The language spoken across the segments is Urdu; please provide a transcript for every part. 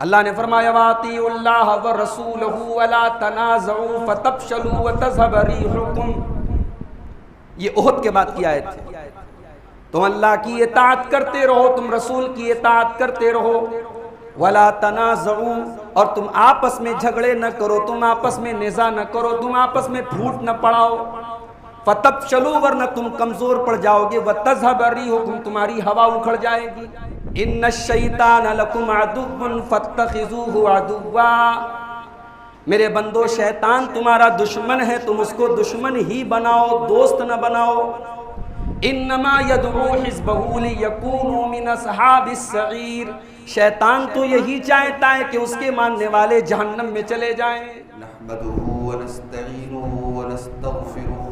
اللہ نے فرمایا وَاطِیعُوا اللَّهَ وَرَسُولَهُ وَلَا تَنَازَعُوا فَتَفْشَلُوا وَتَذْهَبَ رِيحُكُمْ۔ یہ احد کے بعد کی آیت ہے۔ تم اللہ کی اطاعت کرتے رہو، تم رسول کی اطاعت کرتے رہو، وَلَا تَنَازَعُوا، اور تم آپس میں جھگڑے نہ کرو، تم آپس میں نزاع نہ کرو، تم آپس میں پھوٹ نہ پڑاؤ، فَتَفْشَلُوا، ورنہ تم کمزور پڑ جاؤ گے، وَتَذْهَبَ رِيحُكُمْ، تمہاری ہوا اکھڑ جائے گی۔ ان الشیطان لکم عدو فاتخذوہ عدوا، میرے بندو شیطان تمہارا دشمن ہے، تم اس کو دشمن ہی بناؤ، دوست نہ بناؤ۔ انما یدعو حزبہ لیکونوا من اصحاب السعیر، شیطان تو یہی چاہتا ہے کہ اس کے ماننے والے جہنم میں چلے جائیں۔ نحمده ونستعینه ونستغفره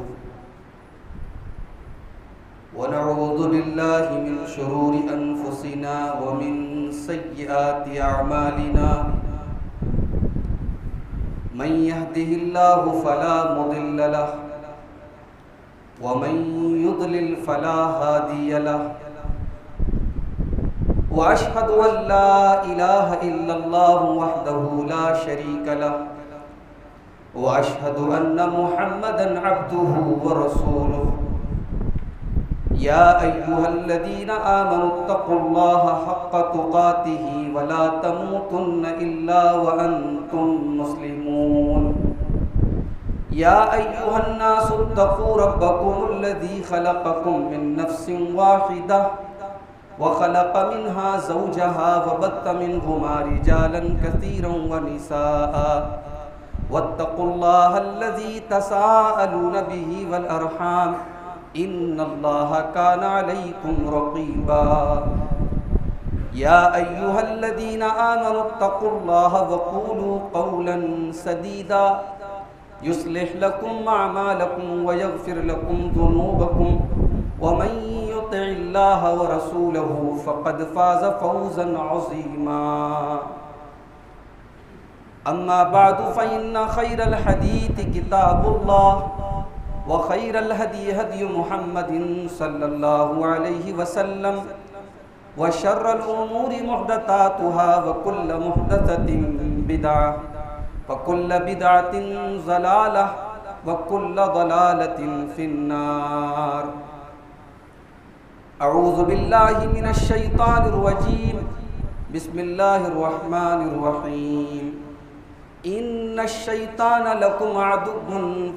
ونعوذ بالله من شرور أنفسنا ومن سيئات أعمالنا، من يهده الله فلا مضل له ومن يضلل فلا هادي له، وأشهد أن لا إله إلا الله وحده لا شريك له، وأشهد أن محمدا عبده ورسوله۔ يا أيها الذين آمنوا اتقوا الله حق تقاته ولا تموتن إلا وأنتم مسلمون۔ يا أيها الناس اتقوا ربكم الذي خلقكم من نفس واحدة وخلق منها زوجها وبث منهما رجالا كثيرا ونساء، واتقوا الله الذي تساءلون به والأرحام ان اللہ کان علیکم رقیبا۔ یا ایہا الذین آمنوا اتقوا اللہ وقولوا قولا سدیدا یصلح لکم اعمالکم ویغفر لکم ذنوبکم ومن یطع اللہ ورسولہ فقد فاز فوزا عظیما۔ اما بعد فإن خیر الحدیث کتاب اللہ وخير الهدي هدي محمد صلى الله عليه وسلم، وشر الأمور محدثاتها وكل محدثة بدعة وكل بدعة ضلالة وكل ضلالة في النار۔ أعوذ بالله من الشيطان الرجيم، بسم الله الرحمن الرحيم۔ ان الشیطان لکم عدو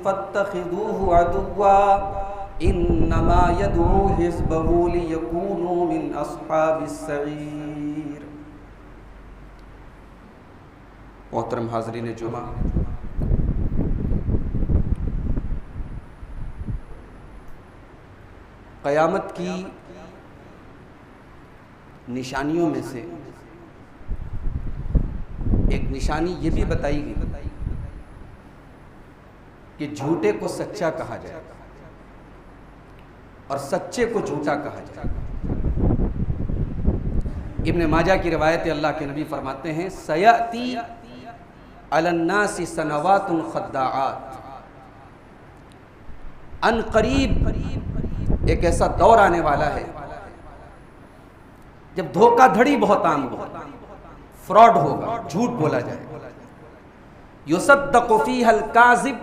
فاتخذوه عدوا انما یدعو حزبہ لیکونوا من اصحاب السعیر۔ محترم حاضرین جمعہ، قیامت کی نشانیوں میں سے ایک نشانی یہ بھی بتائی گئی کہ جھوٹے کو سچا کہا جائے اور سچے کو جھوٹا کہا جائے۔ ابن ماجہ کی روایت اللہ کے نبی فرماتے ہیں سیأتی علی الناس سنوات خداعات، ان قریب ایک ایسا دور آنے والا ہے جب دھوکہ دھڑی بہت عام ہوگا، فراڈ ہوگا، جھوٹ بولا جائے گا۔ یصدق فیہا الکاذب،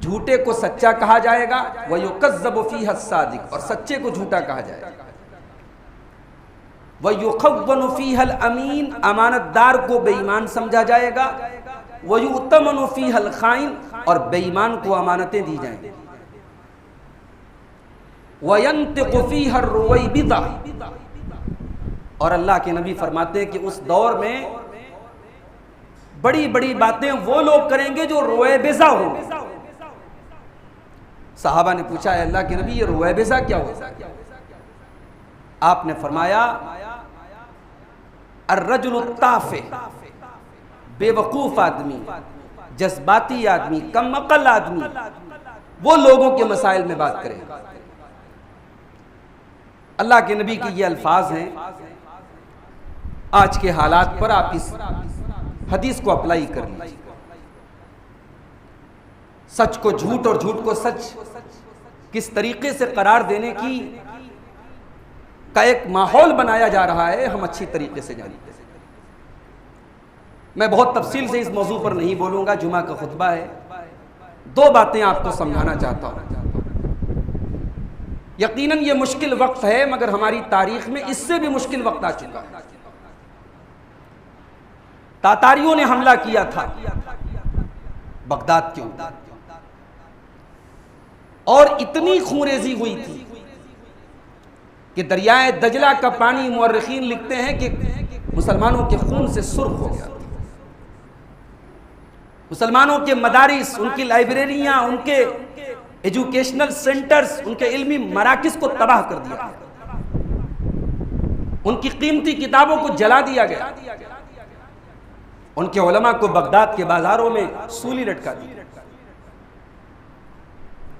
جھوٹے کو سچا کہا جائے گا، ویکذب فیہا الصادق، اور سچے کو جھوٹا کہا جائے گا۔ ویخون فیہا الامین، امانت دار کو بے ایمان سمجھا جائے گا۔ ویؤتمن فیہا الخائن، اور بے ایمان کو امانتیں دی جائیں گی۔ وینطق فیہا الرویبضہ، اور اللہ کے نبی فرماتے ہیں کہ اس دور میں بڑی بڑی باتیں وہ لوگ کریں گے جو رویبضہ ہوں گے۔ صحابہ نے پوچھا ہے اللہ کے نبی یہ رویبضہ کیا ہوتا ہے؟ آپ نے فرمایا الرجل التافہ، بے وقوف آدمی، جذباتی آدمی، کم عقل آدمی، وہ لوگوں کے مسائل میں بات کرے۔ اللہ کے نبی کی یہ الفاظ ہیں، آج کے حالات پر آپ اس حدیث کو اپلائی کر لیجیے۔ سچ کو جھوٹ اور جھوٹ کو سچ کس طریقے سے قرار دینے کی کا ایک ماحول بنایا جا رہا ہے، ہم اچھی طریقے سے جانتے ہیں۔ میں بہت تفصیل سے اس موضوع پر نہیں بولوں گا، جمعہ کا خطبہ ہے، دو باتیں آپ کو سمجھانا چاہتا ہوں۔ یقیناً یہ مشکل وقت ہے، مگر ہماری تاریخ میں اس سے بھی مشکل وقت آ چکا ہے۔ تاتاریوں نے حملہ کیا تھا بغداد کے اوپر، اور اتنی خونریزی ہوئی تھی کہ دریائے دجلہ کا پانی مورخین لکھتے ہیں کہ مسلمانوں کے خون سے سرخ ہو گیا تھا۔ مسلمانوں کے مدارس، ان کی لائبریریاں، ان کے ایجوکیشنل سینٹرز، ان کے علمی مراکز کو تباہ کر دیا گیا، ان کی قیمتی کتابوں کو جلا دیا گیا، ان کے علماء کو بغداد کے بازاروں میں سولی لٹکا دی۔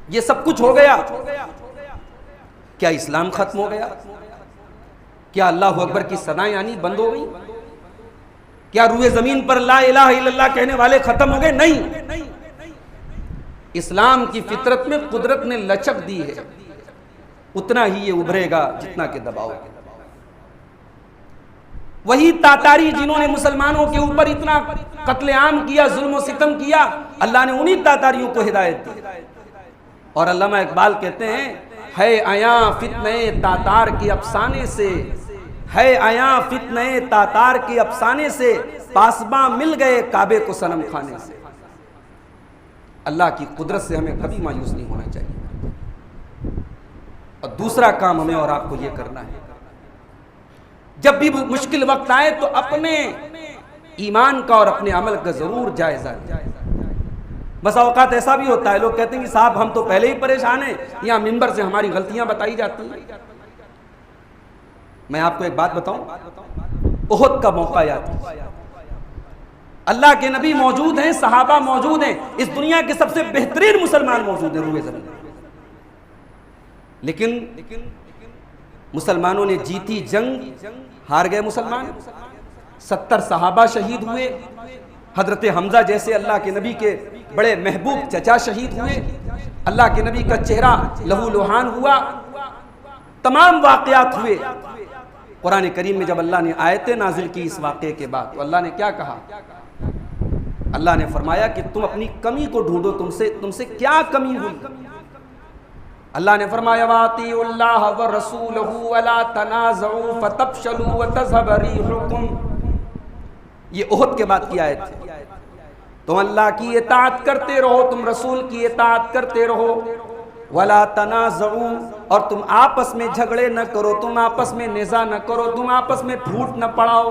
یہ سب کچھ ہو گیا، کیا اسلام ختم ہو گیا؟ کیا اللہ اکبر کی صدائیں آنی بند ہو گئی؟ کیا روئے زمین پر لا الہ الا اللہ کہنے والے ختم ہو گئے؟ نہیں، اسلام کی فطرت میں قدرت نے لچک دی ہے، اتنا ہی یہ ابھرے گا جتنا کہ دباؤ گے۔ وہی تاتاری جنہوں نے مسلمانوں کے اوپر اتنا قتل عام کیا، ظلم و ستم کیا، اللہ نے انہی تاتاریوں کو ہدایت دی۔ اور علامہ اقبال کہتے ہیں، ہے آیاں فتنہ تاتار کے افسانے سے، ہے آیاں فتنہ تاتار کے افسانے سے، پاسباں مل گئے کعبے کو صنم خانے سے۔ اللہ کی قدرت سے ہمیں کبھی مایوس نہیں ہونا چاہیے۔ اور دوسرا کام ہمیں اور آپ کو یہ کرنا ہے، جب بھی مشکل وقت آئے تو اپنے ایمان کا اور اپنے عمل کا ضرور جائزہ لیں۔ بس اوقات ایسا بھی ہوتا ہے، لوگ کہتے ہیں کہ صاحب ہم تو پہلے ہی پریشان ہیں، یہاں منبر سے ہماری غلطیاں بتائی جاتی ہیں۔ میں آپ کو ایک بات بتاؤں، احد کا موقع یاد ہے، اللہ کے نبی موجود ہیں، صحابہ موجود ہیں، اس دنیا کے سب سے بہترین مسلمان موجود ہیں روئے زمین، لیکن مسلمانوں نے جیتی جنگ ہار گئے مسلمان، 70 صحابہ شہید ہوئے، حضرت حمزہ جیسے اللہ کے نبی کے بڑے محبوب چچا شہید ہوئے، اللہ کے نبی کا چہرہ لہو لوہان ہوا، تمام واقعات ہوئے۔ قرآن کریم میں جب اللہ نے آیتیں نازل کی اس واقعے کے بعد تو اللہ نے کیا کہا؟ اللہ نے فرمایا کہ تم اپنی کمی کو ڈھونڈو، تم سے کیا کمی ہوئی؟ اللہ نے فرمایا وَاطِیعُوا اللَّهَ وَرَسُولَهُ وَلَا تَنَازَعُوا فَتَفْشَلُوا وَتَذْهَبَ رِيحُكُمْ۔ یہ احد کے بعد کی آیت ہے، تم اللہ کی اطاعت کرتے رہو، تم رسول کی اطاعت کرتے رہو، وَلَا تَنَازَعُوا، اور تم آپس میں جھگڑے نہ کرو، تم آپس میں نزاع نہ کرو، تم آپس میں پھوٹ نہ پڑاؤ،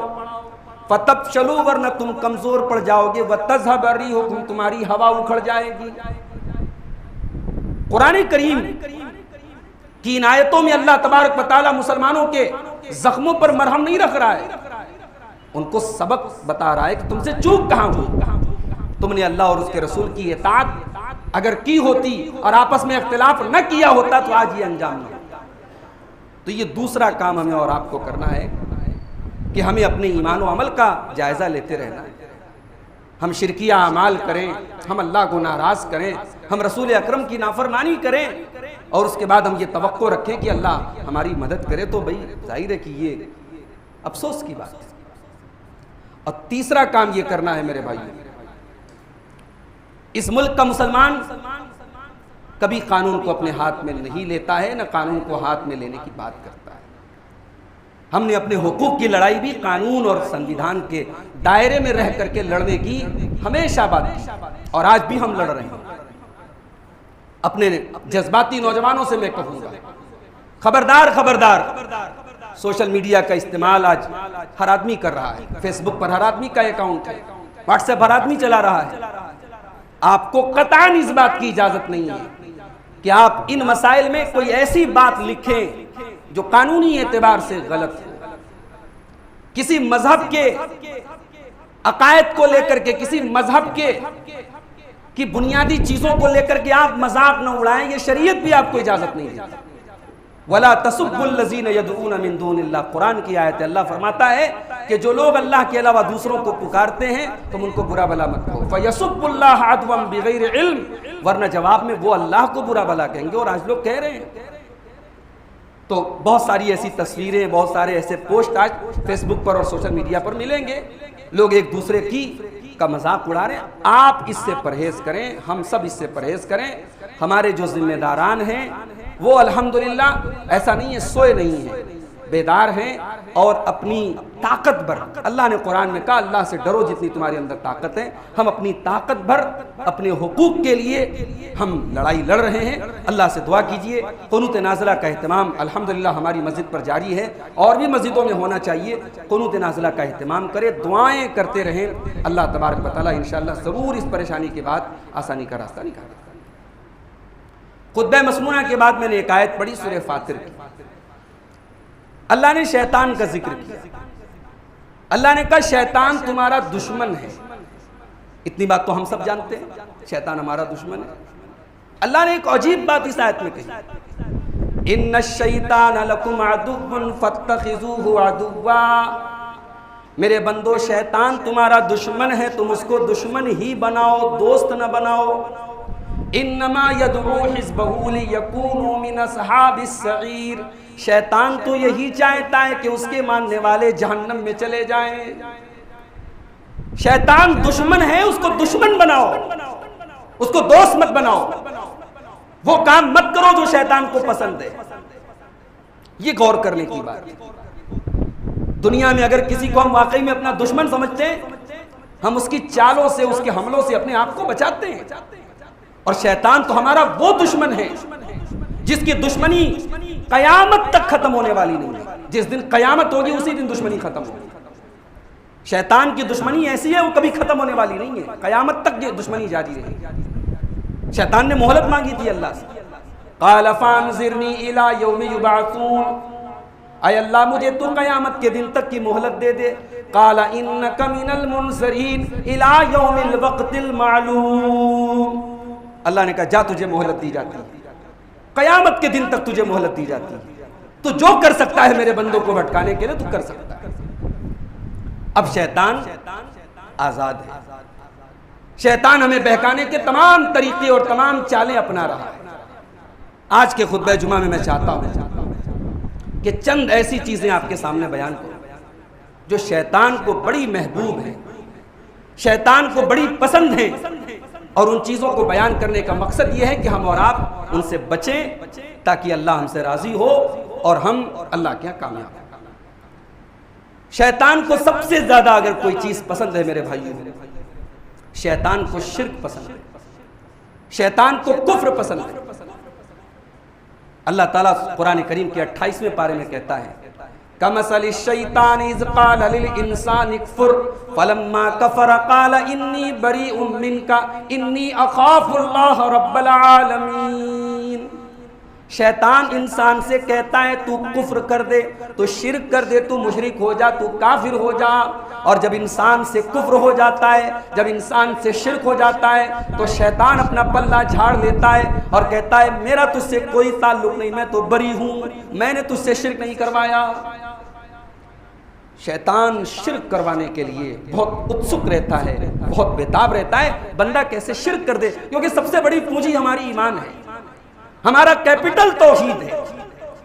فَتَفْشَلُوا، ورنہ تم کمزور پڑ جاؤ گے، وَتَذْهَبَ رِيحُكُمْ، تمہاری ہوا اکھڑ جائے گی۔ قرآن کریم کی ان آیتوں میں اللہ تبارک و تعالی مسلمانوں کے زخموں پر مرہم نہیں رکھ رہا ہے، ان کو سبق بتا رہا ہے کہ تم سے چوک کہاں ہوئی، تم نے اللہ اور اس کے رسول کی اطاعت اگر کی ہوتی اور آپس میں اختلاف نہ کیا ہوتا تو آج یہ انجام نہیں ہوتا۔ تو یہ دوسرا کام ہمیں اور آپ کو کرنا ہے کہ ہمیں اپنے ایمان و عمل کا جائزہ لیتے رہنا ہے۔ ہم شرکیہ اعمال کریں، ہم اللہ کو ناراض کریں، ہم رسول اکرم کی نافرمانی کریں، اور اس کے بعد ہم یہ توقع رکھیں کہ اللہ ہماری مدد کرے، تو بھئی ظاہر ہے کہ یہ افسوس کی بات ہے۔ اور تیسرا کام یہ کرنا ہے میرے بھائیو، اس ملک کا مسلمان کبھی قانون کو اپنے ہاتھ میں نہیں لیتا ہے، نہ قانون کو ہاتھ میں لینے کی بات کرتا ہے۔ ہم نے اپنے حقوق کی لڑائی بھی قانون اور سنویدھان کے دائرے میں رہ کر کے لڑنے کی ہمیشہ بات کی، اور آج بھی ہم لڑ رہے ہیں۔ اپنے جذباتی نوجوانوں سے میں کہوں گا، خبردار خبردار، سوشل میڈیا کا استعمال آج ہر آدمی کر رہا ہے، فیس بک پر ہر آدمی کا اکاؤنٹ ہے، واٹس ایپ ہر آدمی چلا رہا ہے۔ آپ کو قطعاً اس بات کی اجازت نہیں ہے کہ آپ ان مسائل میں کوئی ایسی بات لکھیں جو قانونی اعتبار سے غلط ہو، کسی مذہب کے عقائد کو لے کر کے، کسی مذہب کی بنیادی چیزوں کو لے کر کے آپ مذاق نہ اڑائیں، یہ شریعت بھی آپ کو اجازت نہیں دیتی۔ وَلَا تَسُبُّوا الَّذِينَ يَدْعُونَ مِن دُونِ اللَّهِ، قرآن کی آیت ہے، اللہ فرماتا ہے کہ جو لوگ اللہ کے علاوہ دوسروں کو پکارتے ہیں تم ان کو برا بھلا مت کہو، فَيَسُبُّوا اللَّهَ عَدْوًا بِغَيْرِ عِلْمٍ، ورنہ جواب میں وہ اللہ کو برا بھلا کہیں گے، اور آج لوگ کہہ رہے ہیں۔ تو بہت ساری ایسی تصویریں، بہت سارے ایسے پوسٹ آج فیس بک پر اور سوشل میڈیا پر ملیں گے، لوگ ایک دوسرے کا مذاق اڑا رہے ہیں۔ آپ اس سے پرہیز کریں، ہم سب اس سے پرہیز کریں۔ ہمارے جو ذمہ داران ہیں وہ الحمدللہ ایسا نہیں ہے سوئے نہیں ہیں، بیدار ہیں اور اپنی طاقت بھر، اللہ نے قرآن میں کہا اللہ سے ڈرو جتنی تمہارے اندر طاقت ہے، ہم اپنی طاقت بھر اپنے حقوق کے لیے ہم لڑائی لڑ رہے ہیں۔ اللہ سے دعا کیجئے۔ قنوت نازلہ کا اہتمام الحمدللہ ہماری مسجد پر جاری ہے، اور بھی مسجدوں میں ہونا چاہیے۔ قنوت نازلہ کا اہتمام کرے، دعائیں کرتے رہیں، اللہ تبارک و تعالیٰ انشاءاللہ ضرور اس پریشانی کے بعد آسانی کا راستہ نکالے گا۔ خطبہ مسمونہ کے بعد میں نے ایک آیت پڑھی سورہ فاطر کی۔ اللہ نے شیطان کا ذکر کیا، اللہ نے کہا شیطان تمہارا دشمن ہے۔ اتنی بات تو ہم سب جانتے ہیں، شیطان ہمارا دشمن ہے۔ اللہ نے ایک عجیب بات اس آیت میں کہی، ان الشیطان لکم عدو فاتخذوہ عدوا۔ میرے بندو شیطان تمہارا دشمن ہے، تم اس کو دشمن ہی بناؤ، دوست نہ بناؤ۔ انما یدعو حزبہ لیکونوا من اصحاب السعیر۔ شیطان تو یہی چاہتا ہے کہ اس کے ماننے والے جہنم میں چلے جائیں۔ شیطان دشمن ہے، اس کو دشمن بناؤ، اس کو دوست مت بناؤ، وہ کام مت کرو جو شیطان کو پسند ہے۔ یہ غور کرنے کی بات ہے۔ دنیا میں اگر کسی کو ہم واقعی میں اپنا دشمن سمجھتے ہیں، ہم اس کی چالوں سے، اس کے حملوں سے اپنے آپ کو بچاتے ہیں، اور شیطان تو ہمارا وہ دشمن ہے جس کی دشمنی قیامت تک ختم ہونے والی نہیں ہے۔ جس دن قیامت ہوگی اسی دن دشمنی ختم ہوگی۔ شیطان کی دشمنی ایسی ہے وہ کبھی ختم ہونے والی نہیں ہے، قیامت تک یہ دشمنی جاری رہے گی۔ شیطان نے مہلت مانگی تھی اللہ سے، قال فانظرنی الی یوم یبعثون، اے اللہ مجھے تو قیامت کے دن تک کی مہلت دے دے۔ قال انک من المنظرین الی یوم الوقت المعلوم، اللہ نے کہا جا تجھے مہلت دی جاتی ہے، قیامت کے دن تک تجھے مہلت دی جاتی ہے، تو جو کر سکتا ہے میرے بندوں کو بھٹکانے کے لیے تو کر سکتا ہے۔ اب شیطان آزاد ہے، شیطان ہمیں بہکانے کے تمام طریقے اور تمام چالیں اپنا رہا ہے۔ آج کے خطبہ جمعہ میں چاہتا ہوں کہ چند ایسی چیزیں آپ کے سامنے بیان کروں جو شیطان کو بڑی محبوب ہیں، شیطان کو بڑی پسند ہیں، اور ان چیزوں کو بیان کرنے کا مقصد یہ ہے کہ ہم اور آپ ان سے بچیں تاکہ اللہ ہم سے راضی ہو اور ہم اللہ کے یہاں کامیاب ہوں۔ شیطان کو سب سے زیادہ اگر کوئی چیز پسند ہے میرے بھائیوں، شیطان کو شرک پسند ہے، شیطان کو کفر پسند ہے۔ اللہ تعالیٰ قرآن کریم کے 28ویں پارے میں کہتا ہے کمثل الشیطان اذ قال للانسان اکفر فلما کفر قال انی بریء منک انی اخاف اللہ رب العالمین۔ شیطان انسان سے کہتا ہے تو کفر کر دے، تو شرک کر دے، تو مشرک ہو جا، تو کافر ہو جا، اور جب انسان سے کفر ہو جاتا ہے، جب انسان سے شرک ہو جاتا ہے تو شیطان اپنا پلہ جھاڑ لیتا ہے اور کہتا ہے میرا تجھ سے کوئی تعلق نہیں، میں تو بری ہوں، میں نے تجھ سے شرک نہیں کروایا۔ شیطان شرک کروانے کے لیے بہت اتسک رہتا ہے، بہت بیتاب رہتا ہے بندہ کیسے شرک کر دے، کیونکہ سب سے بڑی پونجی ہماری ایمان ہے، ہمارا کیپٹل توحید ہے۔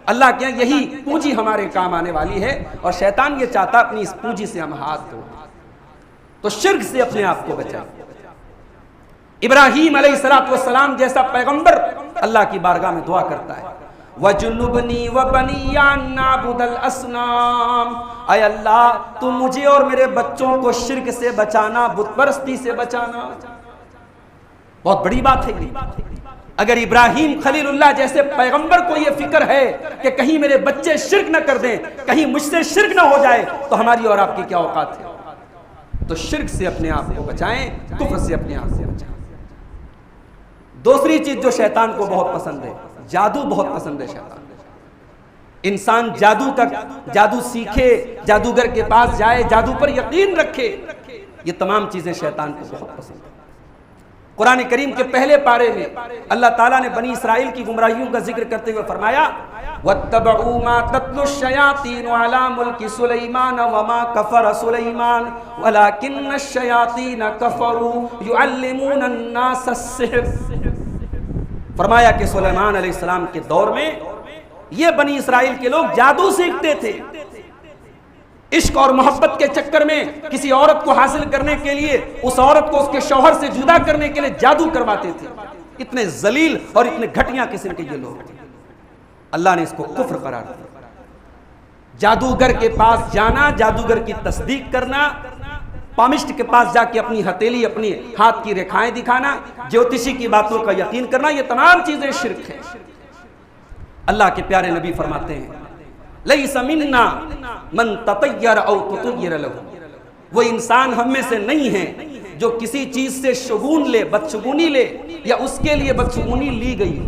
اللہ کے یہی پونجی ہمارے کام آنے والی ہے، اور شیطان یہ چاہتا اپنی اس پونجی سے ہم ہاتھ دھو، تو شرک سے اپنے آپ کو بچائیں۔ ابراہیم علیہ السلام جیسا پیغمبر اللہ کی بارگاہ میں دعا کرتا ہے وَجُنُّبْنِي وَبَنِيَّ أَن نَّعْبُدَ الْأَصْنَامَ، اے اللہ تو مجھے اور میرے بچوں کو شرک سے بچانا، بت پرستی سے بچانا۔ بہت بڑی بات ہے یہ۔ اگر ابراہیم خلیل اللہ جیسے پیغمبر کو یہ فکر ہے کہ کہیں میرے بچے شرک نہ کر دیں، کہیں مجھ سے شرک نہ ہو جائے، تو ہماری اور آپ کی کیا اوقات ہے؟ تو شرک سے اپنے آپ کو بچائیں، کفر سے اپنے آپ سے بچائیں۔ دوسری چیز جو شیطان کو بہت پسند ہے، جادو بہت پسند ہے شیطان۔ انسان جادو سیکھے، جادوگر کے پاس جائے، جادو پر یقین رکھے، یہ تمام چیزیں شیطان کو بہت پسند ہیں۔ قرآن کریم کے پہلے پارے میں اللہ تعالیٰ نے بنی اسرائیل کی گمراہیوں کا ذکر کرتے ہوئے فرمایا وَاتَّبَعُوا مَا تَتْلُو الشَّيَاطِينُ عَلَى مُلْكِ سُلَيْمَانَ وَمَا كَفَرَ سُلَيْمَانُ وَلَكِنَّ الشَّيَاطِينَ كَفَرُوا يُعَلِّمُونَ النَّاسَ السِّحْرَ۔ فرمایا کہ سلیمان علیہ السلام کے دور میں یہ بنی اسرائیل کے لوگ جادو سیکھتے تھے، عشق اور محبت کے چکر میں کسی عورت کو حاصل کرنے کے لیے اس عورت کو اس کے شوہر سے جدا کرنے کے لیے جادو کرواتے تھے۔ اتنے ذلیل اور اتنے گھٹیا قسم کے یہ لوگ تھے، اللہ نے اس کو کفر قرار دیا۔ جادوگر کے پاس جانا، جادوگر کی تصدیق کرنا، پامسٹ کے پاس جا کے اپنی ہتھیلی، اپنی ہاتھ کی ریکھائیں دکھانا، جوتشی کی باتوں کا یقین کرنا، یہ تمام چیزیں شرک ہیں۔ اللہ کے پیارے نبی فرماتے ہیں لیس منا من تطیر او تطیر لہ، وہ انسان ہم میں سے نہیں ہے جو کسی چیز سے شگون لے، بدشگونی لے، یا اس کے لیے بدشگونی لی گئی،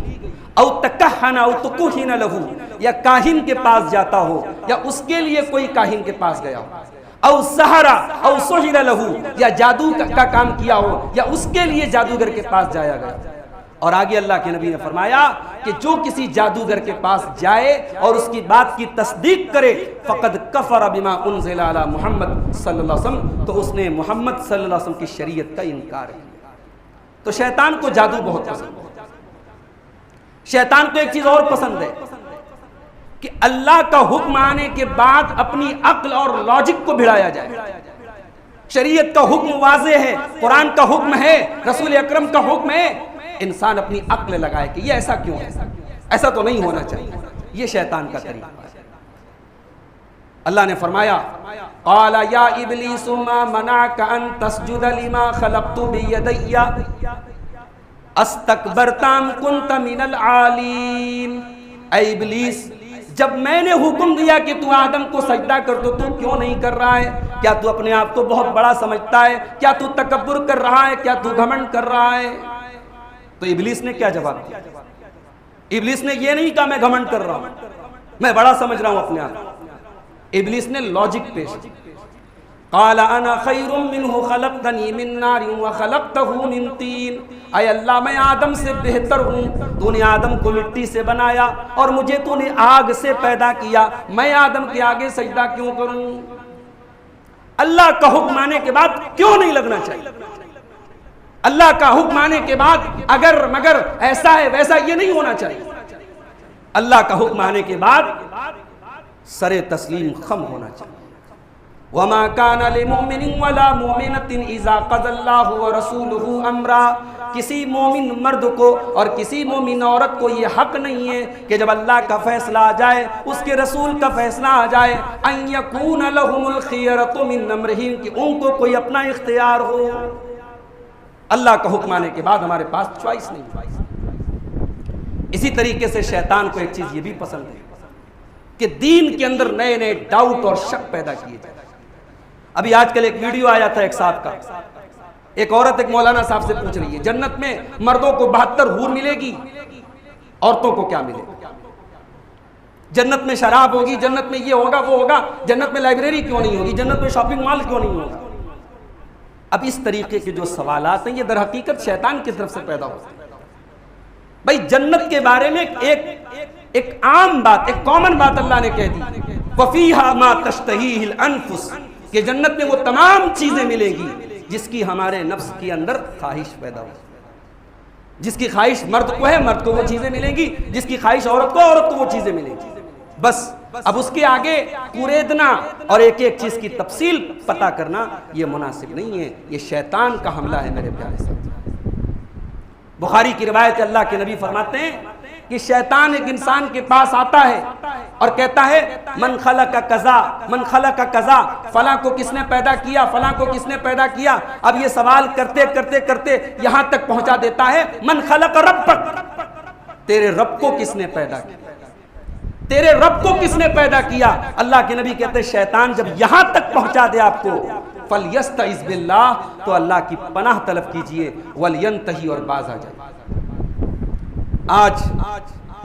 او تکہن او تکہن لہ، یا کاہن کے پاس جاتا ہو یا اس کے لیے کوئی کاہن کے پاس گیا ہو، او سحرا او سحر لہ، یا جادو کا کام کیا ہو یا اس کے لیے جادوگر کے پاس جایا گیا۔ اور آگے اللہ کے نبی نے فرمایا کہ جو کسی جادوگر کے پاس جائے اور اس کی بات کی تصدیق کرے فقد کفر بما انزل علی محمد صلی اللہ علیہ وسلم، تو اس نے محمد صلی اللہ علیہ وسلم کی شریعت کا انکار کیا۔ تو شیطان کو جادو بہت پسند ہے۔ شیطان کو ایک چیز اور پسند ہے کہ اللہ کا حکم آنے کے بعد اپنی عقل اور لاجک کو بھڑایا جائے۔ شریعت کا حکم واضح ہے، قرآن کا حکم ہے، رسول اکرم کا حکم ہے، انسان اپنی عقل لگائے کہ یہ ایسا کیوں ہے، ایسا تو نہیں ہونا چاہیے۔ یہ شیطان کا طریقہ ہے۔ اللہ نے فرمایا قال یا ابلیس ما منعک ان تسجد لما خلقت بیدی استکبرت ام کنت من العالین۔ اے ابلیس، جب میں نے حکم دیا کہ تو آدم کو سجدہ کر دو تو کیوں نہیں کر رہا ہے؟ کیا تو اپنے آپ کو بہت بڑا سمجھتا ہے؟ کیا تو تکبر کر رہا ہے؟ کیا تو گھمنڈ کر رہا ہے؟ تو ابلیس نے کیا جواب دیا؟ ابلیس نے یہ نہیں کہا میں گھمنڈ کر رہا ہوں، میں بڑا سمجھ رہا ہوں اپنے آپ کو۔ ابلیس نے لاجک پیش کی۔ قال انا خیر منہ خلقتنی من نار وخلقتہ من طین۔ اے اللہ، میں آدم سے بہتر ہوں، تو نے آدم کو مٹی سے بنایا اور مجھے تو نے آگ سے پیدا کیا، میں آدم کے آگے سجدہ کیوں کروں؟ اللہ کا حکم آنے کے بعد کیوں نہیں لگنا چاہیے؟ اللہ کا حکم آنے کے بعد اگر مگر ایسا ہے ویسا یہ نہیں ہونا چاہیے۔ اللہ کا حکم آنے کے بعد سر تسلیم خم ہونا چاہیے۔ وما كان لمؤمن ولا مؤمنة اذا قضى الله ورسوله امرا، کسی مومن مرد کو اور کسی مومن عورت کو یہ حق نہیں ہے کہ جب اللہ کا فیصلہ آ جائے، اس کے رسول کا فیصلہ آ جائے، ان يكون لهم الخيرة من امرهم، کہ ان کو کوئی اپنا اختیار ہو۔ اللہ کا حکم آنے کے بعد ہمارے پاس چوائس نہیں۔ اسی طریقے سے شیطان کو ایک چیز یہ بھی پسند ہے کہ دین کے اندر نئے نئے ڈاؤٹ اور شک پیدا کیے جائیں۔ ابھی آج کل ایک ویڈیو آیا تھا ایک صاحب کا، ایک عورت ایک مولانا صاحب سے پوچھ رہی ہے جنت میں مردوں کو 72 حور ملے گی، عورتوں کو کیا ملے گا؟ جنت میں شراب ہوگی، جنت میں یہ ہوگا وہ ہوگا، جنت میں لائبریری کیوں نہیں ہوگی، جنت میں شاپنگ مال کیوں نہیں ہوگا؟ اب اس طریقے کے جو سوالات ہیں یہ در حقیقت شیطان کی طرف سے پیدا ہوتے ہیں۔ بھائی جنت کے بارے میں ایک عام بات، ایک کامن بات اللہ نے کہہ دی، وَفِيهَا مَا تَشْتَهِيهِ الْأَنفُسُ، کہ جنت میں وہ تمام چیزیں ملے گی جس کی ہمارے نفس کے اندر خواہش پیدا ہو۔ جس کی خواہش مرد کو ہے، مرد کو وہ چیزیں ملیں گی، جس کی خواہش عورت کو، عورت کو وہ چیزیں ملیں گی۔ بس اب اس کے آگے کوریدنا اور ایک ایک چیز کی تفصیل پتہ کرنا یہ مناسب نہیں ہے، یہ شیطان کا حملہ ہے میرے پیارے ساتھ۔ بخاری کی روایت اللہ کے نبی فرماتے ہیں کہ شیطان ایک انسان کے پاس آتا ہے اور کہتا ہے من خلق کذا، من خلق کذا، فلاں کو کس نے پیدا کیا، فلاں کو کس نے پیدا کیا۔ اب یہ سوال کرتے کرتے کرتے یہاں تک پہنچا دیتا ہے من خلق ربک، تیرے رب کو کس نے پیدا کیا، تیرے رب کو کس نے پیدا کیا۔ اللہ کے نبی کہتے ہیں شیطان جب یہاں تک پہنچا دے آپ کو فَلْيَسْتَعِذْ بِاللَّهِ، تو اللہ کی پناہ طلب کیجئے، وَلْيَنْتَهِ، اور باز آ جائے۔ آج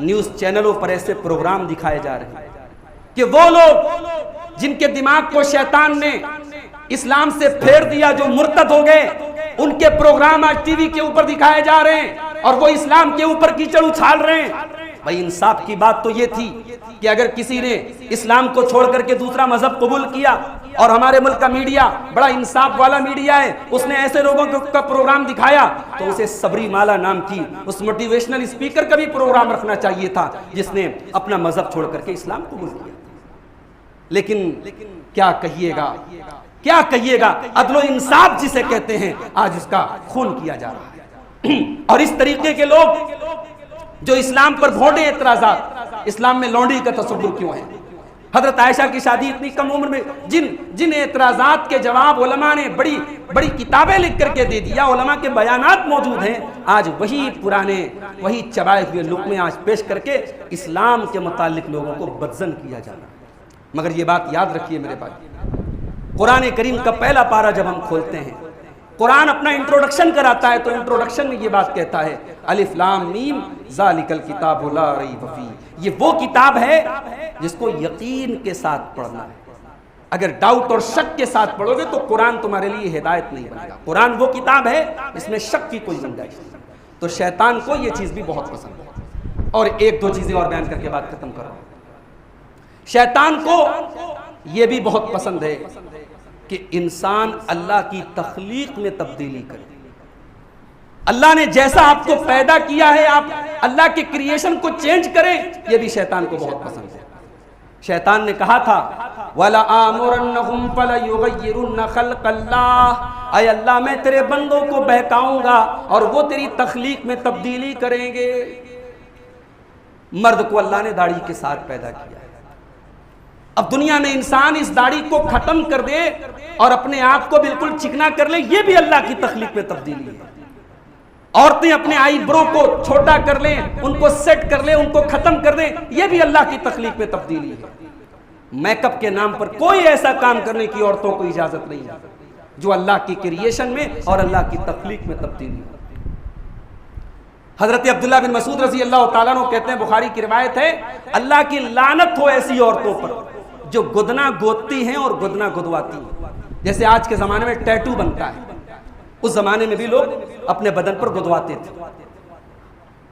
نیوز چینلوں پر ایسے پروگرام دکھائے جا رہے ہیں کہ وہ لوگ جن کے دماغ کو شیطان نے اسلام سے پھیر دیا، جو مرتد ہو گئے، ان کے پروگرام آج ٹی وی کے اوپر دکھائے جا رہے ہیں اور وہ اسلام کے اوپر کیچڑ اچھال رہے ہیں۔ بھائی انصاف کی بات تو یہ تھی کہ اگر کسی نے اسلام کو چھوڑ کر کے دوسرا مذہب قبول کیا اور ہمارے ملک کا میڈیا بڑا انصاف والا میڈیا ہے، اس نے ایسے لوگوں کا پروگرام دکھایا تو اسے صبری مالا نام کی اس موٹیویشنل اسپیکر کا بھی پروگرام رکھنا چاہیے تھا جس نے اپنا مذہب چھوڑ کر کے اسلام قبول کیا. لیکن کیا کہیے گا عدل و انصاف جسے کہتے ہیں آج اس کا خون کیا جا رہا ہے. اور اس طریقے کے لوگ جو اسلام پر بھونڈے اعتراضات، اسلام میں لونڈی کا تصور کیوں ہے؟ حضرت عائشہ کی شادی اتنی کم عمر میں، جن اعتراضات کے جواب علماء نے بڑی کتابیں لکھ کر کے دے دیا، علماء کے بیانات موجود ہیں، آج وہی چبائے ہوئے لقمے آج پیش کر کے اسلام کے متعلق لوگوں کو بدزن کیا جانا. مگر یہ بات یاد رکھیے میرے بھائی، قرآن کریم کا پہلا پارہ جب ہم کھولتے ہیں، قرآن اپنا انٹروڈکشن کراتا ہے تو انٹروڈکشن میں یہ بات کہتا ہے الف لام میم ذالک الکتاب لا ریب فیہ. یہ وہ کتاب ہے جس کو یقین کے ساتھ پڑھنا ہے. اگر ڈاؤٹ اور شک کے ساتھ پڑھو گے تو قرآن تمہارے لیے ہدایت نہیں بنے گا. قرآن وہ کتاب ہے اس میں شک کی کوئی گنجائش نہیں. تو شیطان کو یہ چیز بھی بہت پسند ہے. اور ایک دو چیزیں اور بیان کر کے بات ختم کرو. شیطان کو یہ بھی بہت پسند ہے کہ انسان اللہ کی تخلیق میں تبدیلی کرے. اللہ نے جیسا آپ کو پیدا کیا ہے آپ اللہ کے کریشن کو چینج کریں، یہ بھی شیطان کو بہت پسند ہے. شیطان نے کہا تھا وَلَآمُرَنَّهُمْ فَلَيُغَيِّرُنَّ خَلْقَ اللَّهِ، اے اللہ میں تیرے بندوں کو بہکاؤں گا اور وہ تیری تخلیق میں تبدیلی کریں گے. مرد کو اللہ نے داڑھی کے ساتھ پیدا کیا ہے. اب دنیا میں انسان اس داڑھی کو ختم کر دے اور اپنے آپ کو بالکل چکنا کر لے، یہ بھی اللہ کی تخلیق میں تبدیلی ہے. عورتیں اپنے آئی برو کو چھوٹا کر لیں، ان کو سیٹ کر لیں، ان کو ختم کر دیں، یہ بھی اللہ کی تخلیق میں تبدیلی ہے. میک اپ کے نام پر کوئی ایسا کام کرنے کی عورتوں کو اجازت نہیں ہے جو اللہ کی کریشن میں اور اللہ کی تخلیق میں تبدیلی ہے. حضرت عبداللہ بن مسعود رضی اللہ تعالیٰ عنہ کہتے ہیں، بخاری کی روایت ہے، اللہ کی لعنت ہو ایسی عورتوں پر جو گدنا گودتی ہیں اور گدنا گدواتی ہیں. جیسے آج کے زمانے میں ٹیٹو بنتا ہے، اس زمانے میں بھی لوگ اپنے بدن پر گدواتے تھے.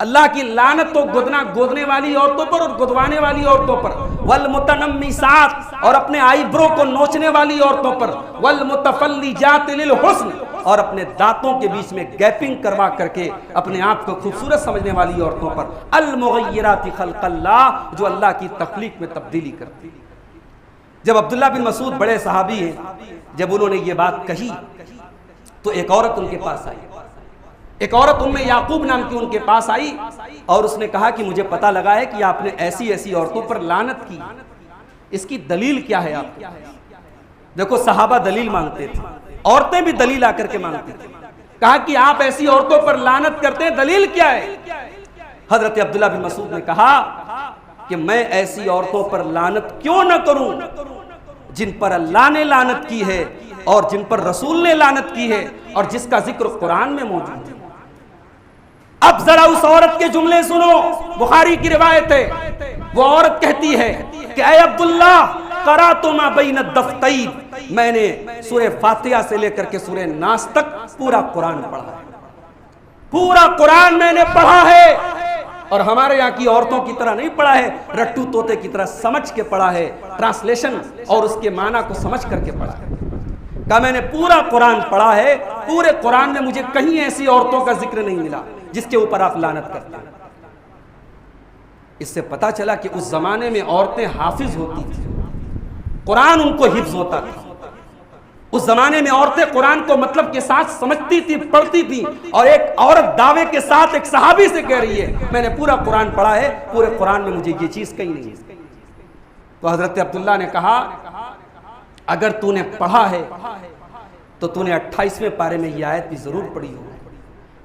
اللہ کی لعنت تو گدنا گودنے والی عورتوں پر اور گدوانے والی عورتوں پر، والمتنمسات اور اپنے آئی برو کو نوچنے والی عورتوں پر، والمتفلجات للحسن اور اپنے دانتوں کے بیچ میں گیپنگ کروا کر کے اپنے آپ کو خوبصورت سمجھنے والی عورتوں پر، المغیرات خلق اللہ جو اللہ کی تخلیق میں تبدیلی کرتی. جب عبداللہ بن مسعود بڑے صحابی ہیں، جب انہوں نے یہ بات کہی تو ایک عورت ان کے پاس آئی. ایک عورت ام یعقوب نام کی ان کے پاس آئی اور اس نے کہا کہ مجھے پتا لگا ہے کہ آپ نے ایسی عورتوں پر لعنت کی، اس کی دلیل کیا ہے آپ کی؟ دیکھو صحابہ دلیل مانگتے تھے، عورتیں بھی دلیل آ کر کے مانگتی تھی. کہا کہ آپ ایسی عورتوں پر لعنت کرتے ہیں، دلیل کیا ہے؟ حضرت عبداللہ بن مسعود نے کہا کہ میں ایسی عورتوں پر لعنت کیوں نہ کروں جن پر اللہ نے لعنت کی ہے اور جن پر رسول نے لعنت کی ہے اور جس کا ذکر قرآن میں موجود ہے. اب ذرا اس عورت کے جملے سنو، بخاری کی روایت ہے. وہ عورت کہتی ہے کہ اے عبداللہ قرأت ما بین الدفتین، میں نے سورہ فاتحہ سے لے کر کے سورہ ناس تک پورا قرآن پڑھا ہے. پورا قرآن میں نے پڑھا ہے اور ہمارے یہاں کی عورتوں کی طرح نہیں پڑھا ہے، رٹو طوطے کی طرح سمجھ کے پڑھا ہے، ٹرانسلیشن اور اس کے معنی کو سمجھ کر کے پڑھا ہے. کہا میں نے پورا قرآن پڑھا ہے، پورے قرآن میں مجھے کہیں ایسی عورتوں کا ذکر نہیں ملا جس کے اوپر آپ لعنت کرتے ہیں. اس سے پتا چلا کہ اس زمانے میں عورتیں حافظ ہوتی تھیں، قرآن ان کو حفظ ہوتا تھا. اس زمانے میں عورتیں قرآن کو مطلب کے ساتھ سمجھتی تھی، پڑھتی تھی. اور ایک عورت دعوے کے ساتھ ایک صحابی سے کہہ رہی ہے میں نے پورا قرآن پڑھا ہے، پورے قرآن میں مجھے یہ چیز کہیں نہیں. تو حضرت عبداللہ نے کہا اگر تو نے پڑھا ہے تو تو نے 28ویں پارے میں یہ آیت بھی ضرور پڑھی ہو،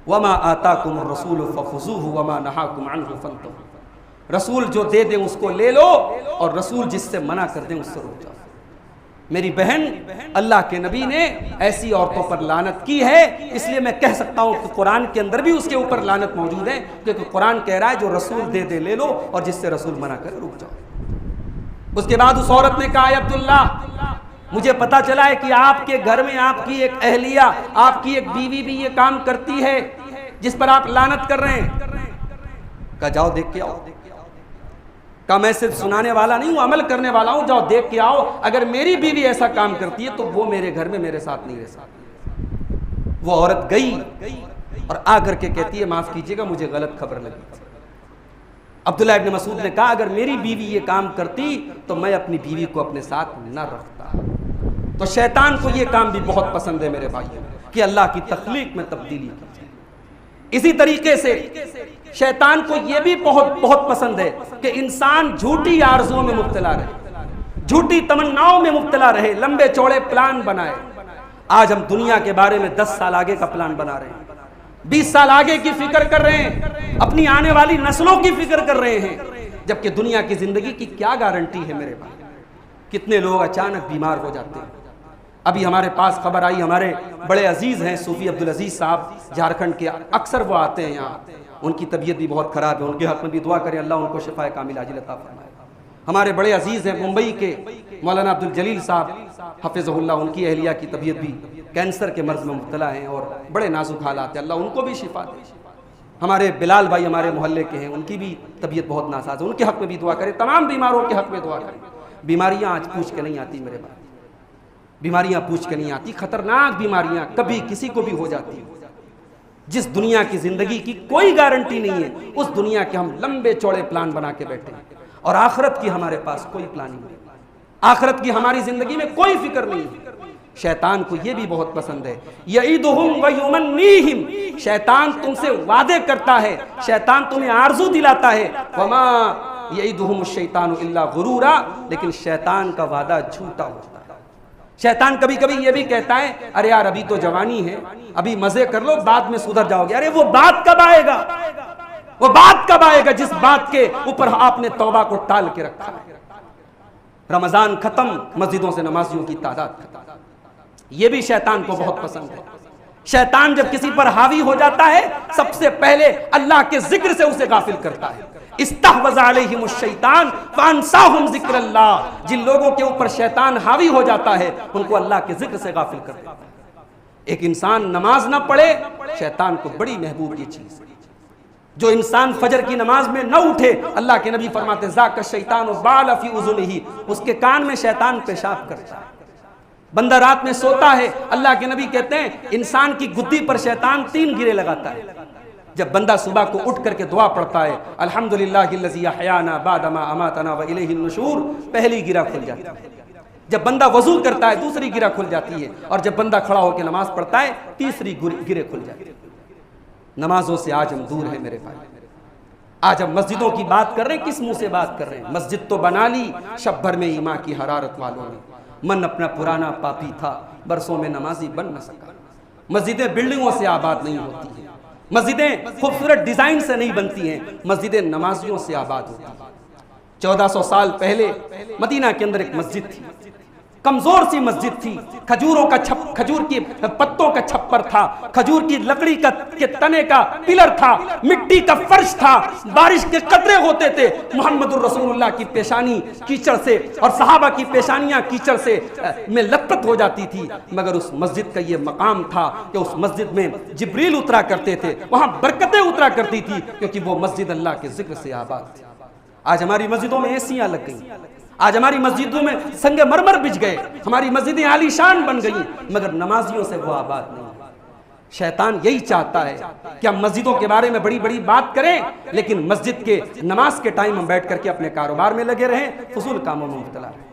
وَمَا آتَاكُمُ الرَّسُولُ فَخُذُوهُ وَمَا نَهَاكُمْ عَنْهُ فَانْتَهُوا. رسول جو دے دیں اس کو لے لو اور رسول جس سے منع کر دیں اس سے رک جاؤ. میری بہن، اللہ کے نبی نے ایسی عورتوں پر لعنت کی ہے، اس لیے میں کہہ سکتا ہوں کہ قرآن کے اندر بھی اس کے اوپر لعنت موجود ہے، کیونکہ قرآن کہہ رہا ہے جو رسول دے دے لے لو اور جس سے رسول منع کرے رک جاؤ. اس کے بعد اس عورت نے کہا اے عبداللہ مجھے پتا چلا ہے کہ آپ کے گھر میں آپ کی ایک اہلیہ، آپ کی ایک بیوی بھی یہ کام کرتی ہے جس پر آپ لعنت کر رہے ہیں. کہا جاؤ دیکھ کے آؤ. کہا میں صرف سنانے والا نہیں ہوں، عمل کرنے والا ہوں، جاؤ دیکھ کے آؤ، اگر میری بیوی ایسا کام کرتی ہے تو وہ میرے گھر میں میرے ساتھ نہیں رہ سکتی۔ وہ عورت گئی اور آ کر کے کہتی ہے معاف کیجیے گا مجھے غلط خبر لگی تھی۔ عبداللہ ابن مسعود نے کہا اگر میری بیوی یہ کام کرتی تو میں اپنی بیوی کو اپنے ساتھ نہ رکھتا۔ تو شیطان کو یہ کام بھی بہت پسند ہے میرے بھائیوں کہ اللہ کی تخلیق میں تبدیلی کی جائے۔ اسی طریقے سے شیطان کو یہ بھی بہت پسند ہے کہ انسان جھوٹی آرزوؤں میں مبتلا رہے، جھوٹی تمناؤں میں مبتلا رہے، لمبے چوڑے پلان بنائے۔ آج ہم دنیا کے بارے میں 10 سال آگے کا پلان بنا رہے ہیں، 20 سال آگے کی فکر کر رہے ہیں، اپنی آنے والی نسلوں کی فکر کر رہے ہیں، جبکہ دنیا کی زندگی کی کیا گارنٹی ہے میرے بھائی؟ کتنے لوگ اچانک بیمار ہو جاتے ہیں۔ ابھی ہمارے پاس خبر آئی، ہمارے بڑے عزیز ہیں صوفی عبدالعزیز صاحب جھارکھنڈ کے، اکثر وہ آتے ہیں یہاں، ان کی طبیعت بھی بہت خراب ہے، ان کے حق میں بھی دعا کریں اللہ ان کو شفا کامل عاجل عطا فرمائے۔ ہمارے بڑے عزیز ہیں ممبئی کے مولانا عبدالجلیل صاحب حفظہ اللہ، ان کی اہلیہ کی طبیعت بھی کینسر کے مرض میں مبتلا ہیں اور بڑے نازک حالات ہیں، اللہ ان کو بھی شفا دے۔ ہمارے بلال بھائی ہمارے محلے کے ہیں، ان کی بھی طبیعت بہت ناساز ہے، ان کے حق میں بھی دعا کریں، تمام بیماروں کے حق میں دعا کریں۔ بیماریاں آج پوچھ کے نہیں آتی میرے بھائی، بیماریاں پوچھ کے نہیں آتی، خطرناک بیماریاں کبھی کسی کو بھی ہو جاتی ہیں۔ جس دنیا کی زندگی کی کوئی گارنٹی نہیں ہے، اس دنیا کے ہم لمبے چوڑے پلان بنا کے بیٹھے ہیں، اور آخرت کی ہمارے پاس کوئی پلان نہیں، آخرت کی ہماری زندگی میں کوئی فکر نہیں ہے۔ شیطان کو یہ بھی بہت پسند ہے، یعیدہم ویمنیہم، شیطان تم سے وعدے کرتا ہے، شیطان تمہیں آرزو دلاتا ہے، وما یعیدہم الشیطان الا غرورا، لیکن شیطان کا وعدہ جھوٹا ہوتا ہے۔ شیطان کبھی کبھی یہ بھی کہتا ہے ارے یار ابھی تو جوانی ہے، ابھی مزے کر لو، بعد میں سدھر جاؤ گے۔ ارے وہ بات کب آئے گا؟ وہ بات کب آئے گا جس بات کے اوپر آپ نے توبہ کو ٹال کے رکھا ہے؟ رمضان ختم، مسجدوں سے نمازیوں کی تعداد ختم، یہ بھی شیطان کو بہت پسند ہے۔ شیطان جب کسی پر حاوی ہو جاتا ہے سب سے پہلے اللہ کے ذکر سے اسے غافل کرتا ہے۔ استحوذ علیہم الشیطان فانساہم ذکر اللہ، جن لوگوں کے اوپر شیطان حاوی ہو جاتا ہے ان کو اللہ کے ذکر سے غافل کر دیتا ہے۔ ایک انسان نماز نہ پڑھے شیطان کو بڑی محبوب یہ چیز ہے۔ جو انسان فجر کی نماز میں نہ اٹھے، اللہ کے نبی فرماتے ذاک الشیطان بال فی اذنہ، اس کے کان میں شیطان پیشاب کرتا ہے۔ بندہ رات میں سوتا ہے، اللہ کے نبی کہتے ہیں انسان کی گدی پر شیطان 3 گرے لگاتا ہے۔ جب بندہ صبح کو اٹھ کر کے دعا پڑھتا ہے الحمدللہ الذی احیانا بعد ما اماتنا والیہ النشور، پہلی گرہ کھل جاتی ہے۔ جب بندہ وضو کرتا ہے دوسری گرہ کھل جاتی ہے، اور جب بندہ کھڑا ہو کے نماز پڑھتا ہے تیسری گرہ کھل جاتی ہے۔ نمازوں سے آج ہم دور ہیں میرے بھائی۔ آج ہم مسجدوں کی بات کر رہے ہیں، کس منہ سے بات کر رہے ہیں؟ مسجد تو بنا لی شب بھر میں ایمان کی حرارت والوں نے، من اپنا پرانا پاپی تھا برسوں میں نمازی بن نہ سکا۔ مسجدیں بلڈنگوں سے آباد نہیں ہوتی ہیں، مسجدیں خوبصورت ڈیزائن سے نہیں بنتی ہیں، مسجدیں نمازیوں سے آباد ہوتی ہیں۔ 1400 سال پہلے مدینہ کے اندر ایک مسجد تھی، کمزور سی مسجد تھی، کھجور کی پتوں کا چھپر تھا، کھجور کی لکڑی کے تنے کا پلر تھا، مٹی کا فرش تھا، بارش کے قطرے ہوتے تھے، محمد الرسول اللہ کی پیشانی کیچڑ سے اور صحابہ کی پیشانیاں کیچڑ سے میں لپت ہو جاتی تھی، مگر اس مسجد کا یہ مقام تھا کہ اس مسجد میں جبریل اترا کرتے تھے، وہاں برکتیں اترا کرتی تھی، کیونکہ وہ مسجد اللہ کے ذکر سے آباد تھی۔ آج ہماری مسجدوں میں ایسیاں لگ گئیں، آج ہماری مسجدوں میں سنگ مرمر بچ گئے، ہماری مسجدیں عالی شان بن گئی، مگر نمازیوں سے وہ آباد نہیں۔ شیطان یہی چاہتا ہے کہ ہم مسجدوں کے بارے میں بڑی بڑی بات کریں، لیکن مسجد کے نماز کے ٹائم ہم بیٹھ کر کے اپنے کاروبار میں لگے رہیں، فضول کاموں میں مبتلا رہیں۔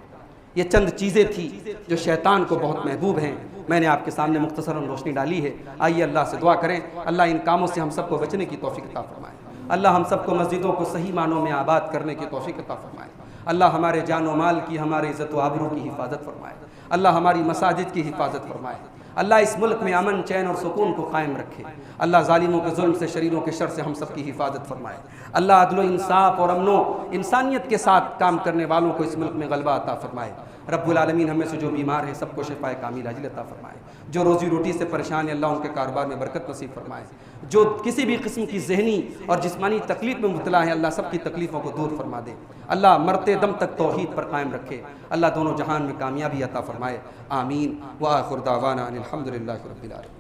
یہ چند چیزیں تھی جو شیطان کو بہت محبوب ہیں، میں نے آپ کے سامنے مختصراً روشنی ڈالی ہے۔ آئیے اللہ سے دعا کریں اللہ ان کاموں سے ہم سب کو بچنے کی توفیق عطا فرمائے، اللہ ہم سب کو مسجدوں کو صحیح معنوں میں آباد کرنے کی توفیق عطا فرمائے، اللہ ہمارے جان و مال کی، ہمارے عزت و آبرو کی حفاظت فرمائے، اللہ ہماری مساجد کی حفاظت فرمائے، اللہ اس ملک میں امن چین اور سکون کو قائم رکھے، اللہ ظالموں کے ظلم سے شریروں کے شر سے ہم سب کی حفاظت فرمائے، اللہ عدل و انصاف اور امن و انسانیت کے ساتھ کام کرنے والوں کو اس ملک میں غلبہ عطا فرمائے، رب العالمین ہمیں سے جو بیمار ہیں سب کو شفائے کامل عاجل عطا فرمائے، جو روزی روٹی سے پریشان ہیں اللہ ان کے کاروبار میں برکت نصیب فرمائے، جو کسی بھی قسم کی ذہنی اور جسمانی تکلیف میں مبتلا ہے اللہ سب کی تکلیفوں کو دور فرما دے، اللہ مرتے دم تک توحید پر قائم رکھے، اللہ دونوں جہان میں کامیابی عطا فرمائے، آمین۔ وآخر دعوانا ان الحمدللہ رب العالمین۔